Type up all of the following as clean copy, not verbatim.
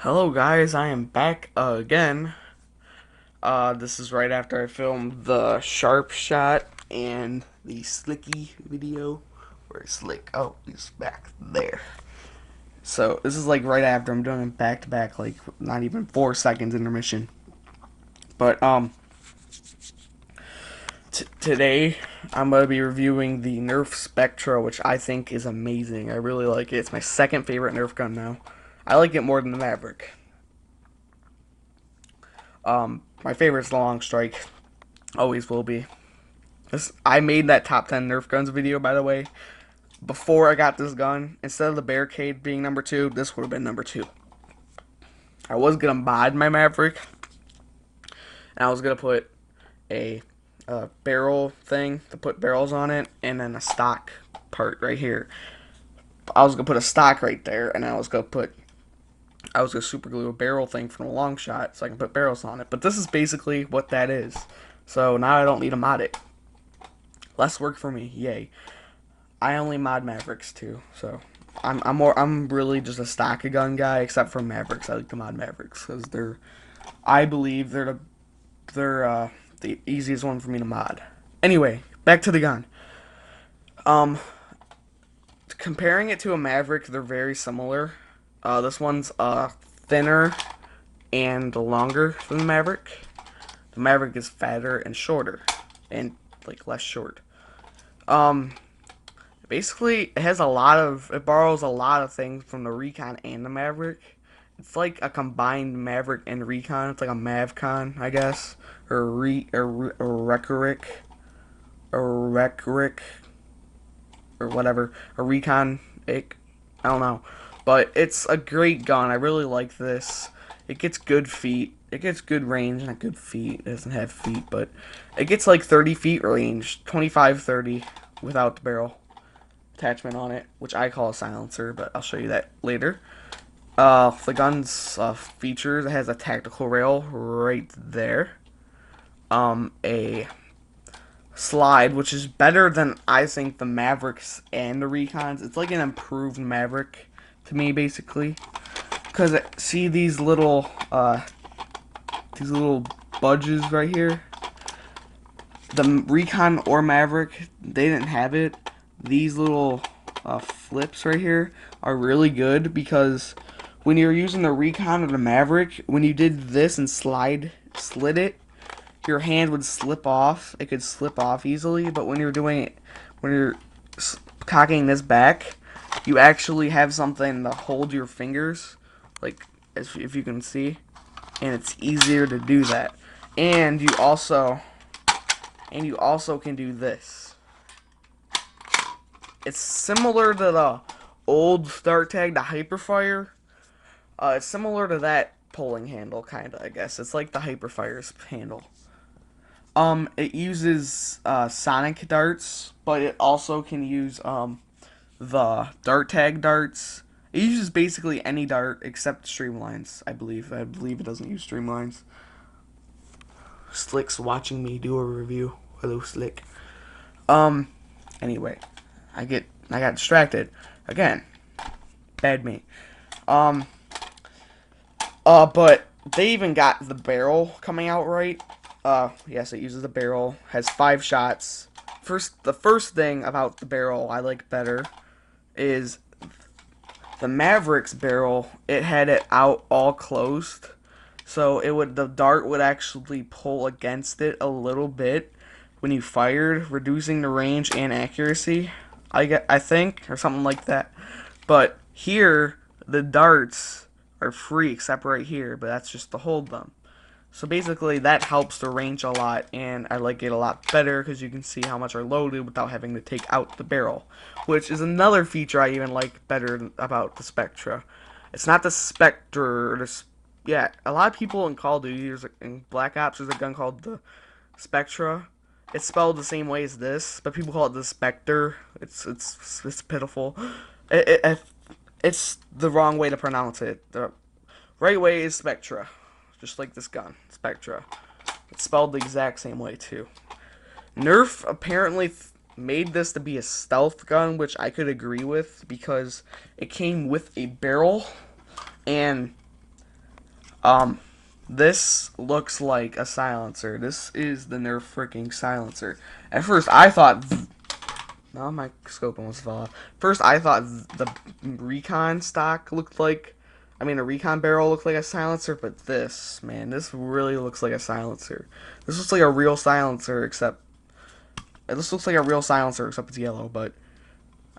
Hello guys, I am back again. This is right after I filmed the sharp shot and the slicky video. Where's Slick? Oh, he's back there. So this is like right after I'm doing it back to back, like not even 4 seconds intermission. But today I'm gonna be reviewing the Nerf Spectra, which I think is amazing. I really like it. It's my second favorite Nerf gun now. I like it more than the Maverick. My favorite's the Long Strike. Always will be. I made that top 10 Nerf guns video, by the way, before I got this gun. Instead of the Barricade being number 2, this would have been number 2. I was going to mod my Maverick, and I was going to put a barrel thing to put barrels on it, and then a stock part right here. I was going to put a stock right there, and I was going to super glue a barrel thing from a long shot so I can put barrels on it. But this is basically what that is. So now I don't need to mod it. Less work for me, yay. I only mod Mavericks too, so I'm really just a stock gun guy, except for Mavericks. I like to mod Mavericks because I believe they're the easiest one for me to mod. Anyway, back to the gun. Um, Comparing it to a Maverick, they're very similar. This one's thinner and longer than the Maverick. The Maverick is fatter and shorter, and like less short. Um, Basically, it borrows a lot of things from the Recon and the Maverick. It's like a combined Maverick and Recon. It's like a Mavcon, I guess, or a Recoric, or whatever, a Recon. I don't know, but it's a great gun. I really like this. It gets good feet. It gets good range, not good feet. It doesn't have feet, but it gets like 30 feet range, 25, 30 without the barrel attachment on it, which I call a silencer, but I'll show you that later. The gun's features, it has a tactical rail right there. A slide, which is better than I think the Mavericks and the Recons. It's like an improved Maverick to me, basically. Because see these little budges right here. The Recon or Maverick, they didn't have it. These little flips right here are really good because when you're using the Recon or the Maverick, when you did this and slid it, your hand would slip off. It could slip off easily, but when you're cocking this back, you actually have something to hold your fingers, like if you can see, and it's easier to do that. And you also can do this. It's similar to the old start tag, the Hyperfire. It's similar to that pulling handle, kinda. I guess it's like the Hyperfire's handle. It uses sonic darts, but it also can use the dart tag darts. It uses basically any dart except streamlines. I believe. I believe it doesn't use streamlines. Slick's watching me do a review. Hello, Slick. Um. Anyway, I got distracted again. Bad me. Um. But they even got the barrel coming out right. Yes, it uses the barrel. Has 5 shots. The first thing about the barrel I like better is the Mavericks barrel. It had it out all closed, so the dart would actually pull against it a little bit when you fired, reducing the range and accuracy. I think, or something like that. But here, the darts are free except right here, but that's just to hold them. So basically, that helps the range a lot, and I like it a lot better because you can see how much are loaded without having to take out the barrel, which is another feature I even like better about the Spectra. It's not the Spectre, yeah, a lot of people in Call of Duty, in Black Ops, there's a gun called the Spectra. It's spelled the same way as this, but people call it the Spectre. It's pitiful. It's the wrong way to pronounce it. The right way is Spectra, just like this gun, Spectra. It's spelled the exact same way too. Nerf apparently made this to be a stealth gun, which I could agree with because it came with a barrel and Um, this looks like a silencer. This is the Nerf freaking silencer. At first, I thought. Oh, my scope almost fell off. First, I thought the recon stock looked like. I mean, a recon barrel looked like a silencer, but this, man, this really looks like a silencer. This looks like a real silencer, except. This looks like a real silencer, except it's yellow, but.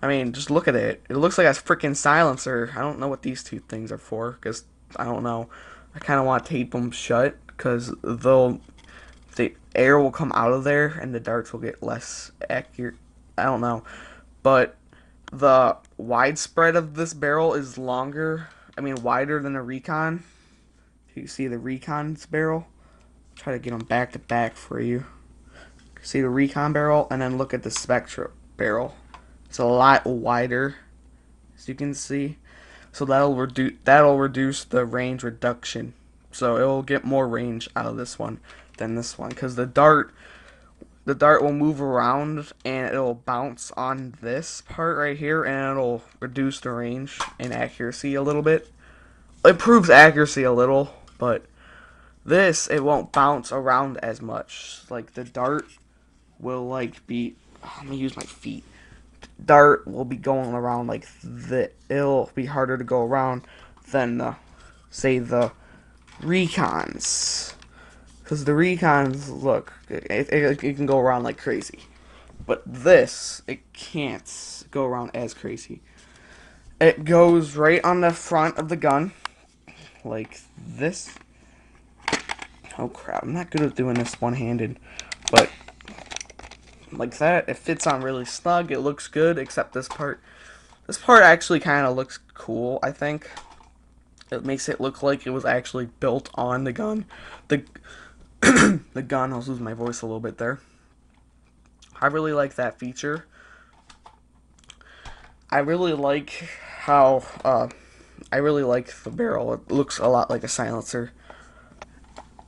I mean, just look at it. It looks like a freaking silencer. I don't know what these two things are for, because I don't know. I kind of want to tape them shut, because the air will come out of there, and the darts will get less accurate. I don't know. But the widespread of this barrel is longer. I mean, wider than a Recon. You see the Recon's barrel? Try to get them back to back for you. See the Recon barrel, and then look at the Spectre barrel. It's a lot wider, as you can see. So that'll reduce the range reduction. So it'll get more range out of this one than this one, because the dart will move around and it'll bounce on this part right here, and it'll reduce the range and accuracy a little bit. It improves accuracy a little, but this, it won't bounce around as much. Like the dart will like be. Let me use my feet. Dart will be going around like that. It'll be harder to go around than say the Recons, because the Recons, look, it can go around like crazy, but this, it can't go around as crazy. It goes right on the front of the gun like this. Oh crap, I'm not good at doing this one-handed, but like that. It fits on really snug. It looks good, except this part. This part actually kind of looks cool, I think. It makes it look like it was actually built on the gun. The the gun, I was losing my voice a little bit there. I really like that feature. I really like how, I really like the barrel. It looks a lot like a silencer.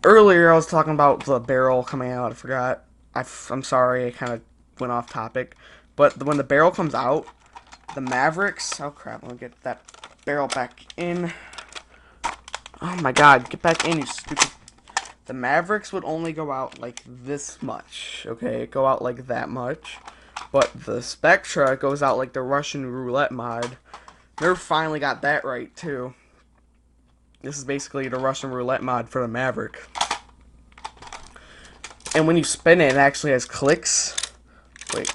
Earlier, I was talking about the barrel coming out. I forgot. I'm sorry, I kind of went off topic. But when the barrel comes out, the Mavericks. Oh crap! Let me get that barrel back in. Oh my god, get back in, you stupid. The Mavericks would only go out like this much. Okay, go out like that much. But the Spectra goes out like the Russian roulette mod. Nerf finally got that right too. This is basically the Russian roulette mod for the Maverick. And when you spin it, it actually has clicks. Wait.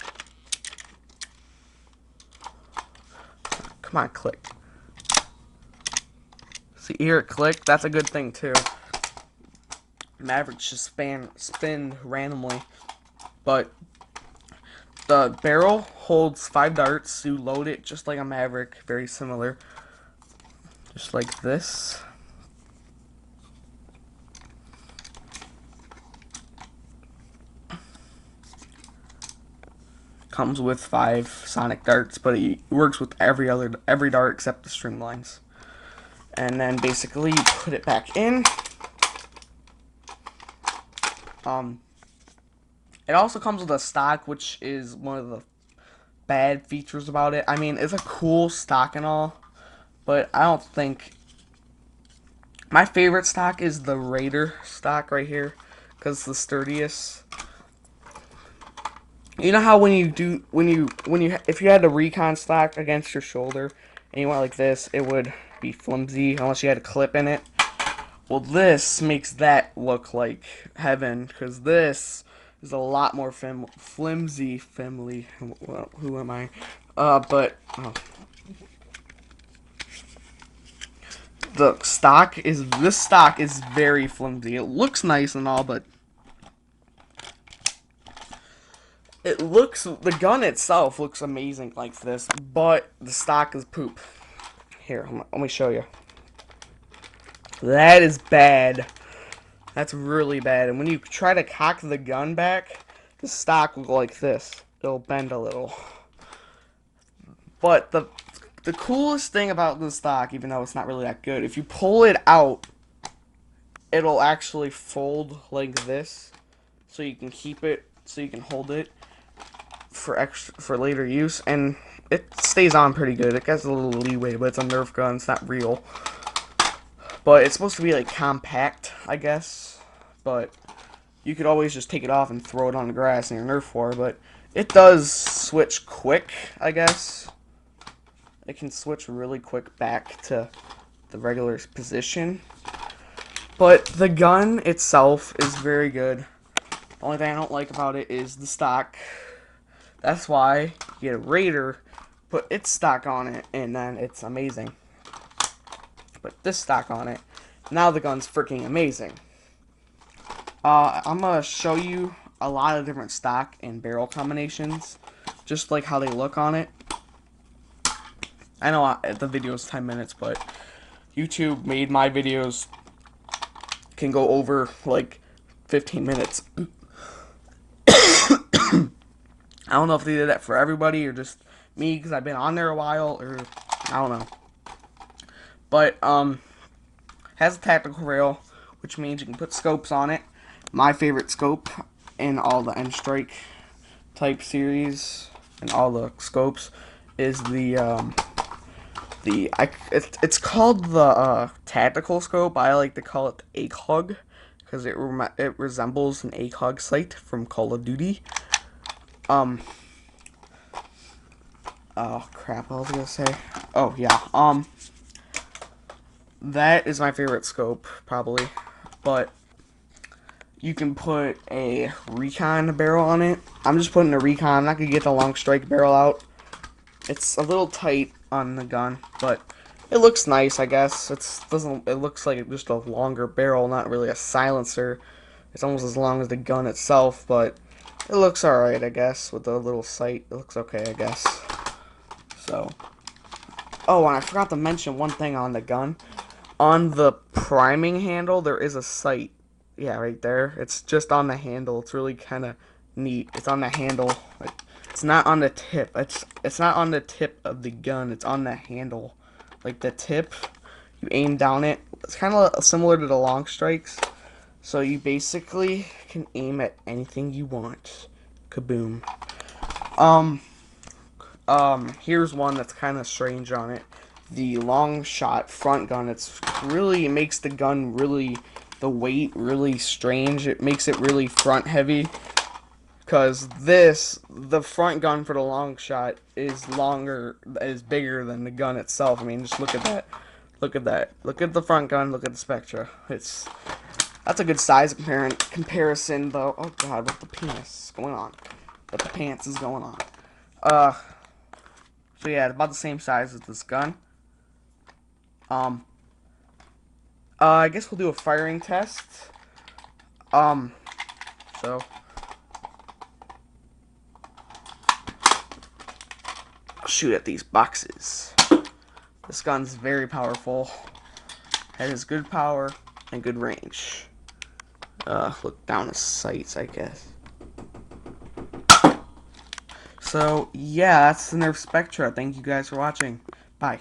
Come on, click. See, hear it click? That's a good thing, too. Mavericks just spin randomly. But the barrel holds 5 darts. You load it just like a Maverick. Very similar. Just like this. Comes with 5 sonic darts, but it works with every dart except the streamlines. And then basically you put it back in. It also comes with a stock, which is one of the bad features about it. I mean, it's a cool stock and all, but I don't think my favorite stock is the Raider stock right here, because it's the sturdiest. You know how if you had the Recon stock against your shoulder and you went like this, it would be flimsy unless you had a clip in it. Well, this makes that look like heaven, because this is a lot more flimsy. Well, who am I? This stock is very flimsy. It looks nice and all, but the gun itself looks amazing like this, but the stock is poop. Here, let me show you. That is bad. That's really bad. And when you try to cock the gun back, the stock will go like this. It'll bend a little. But the coolest thing about the stock, even though it's not really that good, if you pull it out, it'll actually fold like this, so you can keep it, so you can hold it for later use, and it stays on pretty good. It gets a little leeway, but it's a Nerf gun. It's not real. but it's supposed to be like compact, I guess. But you could always just take it off and throw it on the grass in your Nerf war. But it does switch quick, I guess. It can switch really quick back to the regular position. But the gun itself is very good. The only thing I don't like about it is the stock. That's why you get a Raider, put its stock on it, and then it's amazing. Put this stock on it, now the gun's freaking amazing. I'm gonna show you a lot of different stock and barrel combinations, just like how they look on it. I know the video's 10 minutes, but YouTube made my videos can go over like 15 minutes. I don't know if they did that for everybody or just me because I've been on there a while, or I don't know. But has a tactical rail, which means you can put scopes on it. My favorite scope in all the N Strike type series and all the scopes is it's called the tactical scope. I like to call it the ACOG because it resembles an ACOG sight from Call of Duty. Oh crap, what was I gonna say? Oh yeah, that is my favorite scope, probably. But you can put a recon barrel on it. I'm just putting a recon. I'm not gonna get the long strike barrel out. It's a little tight on the gun, but it looks nice, I guess. It looks like just a longer barrel, not really a silencer. It's almost as long as the gun itself, but it looks alright, I guess, with the little sight. It looks okay, I guess. So, oh, and I forgot to mention one thing on the gun. On the priming handle, there is a sight. Yeah, right there. It's just on the handle. It's really kind of neat. It's on the handle. It's not on the tip. It's not on the tip of the gun. It's on the handle. Like the tip, you aim down it. It's kind of similar to the long strikes. So you basically can aim at anything you want. Kaboom. Here's one that's kind of strange on it. The long shot front gun. It makes the gun really, the weight really strange. It makes it really front heavy. Because the front gun for the long shot is bigger than the gun itself. I mean, just look at that. Look at that. Look at the front gun. Look at the Spectre. That's a good size comparison, though. Oh God, what the penis is going on? What the pants is going on? So yeah, it's about the same size as this gun. I guess we'll do a firing test. So. Shoot at these boxes. This gun's very powerful. It has good power and good range. Look down at sights, I guess. So yeah, that's the Nerf Spectra. Thank you guys for watching. Bye.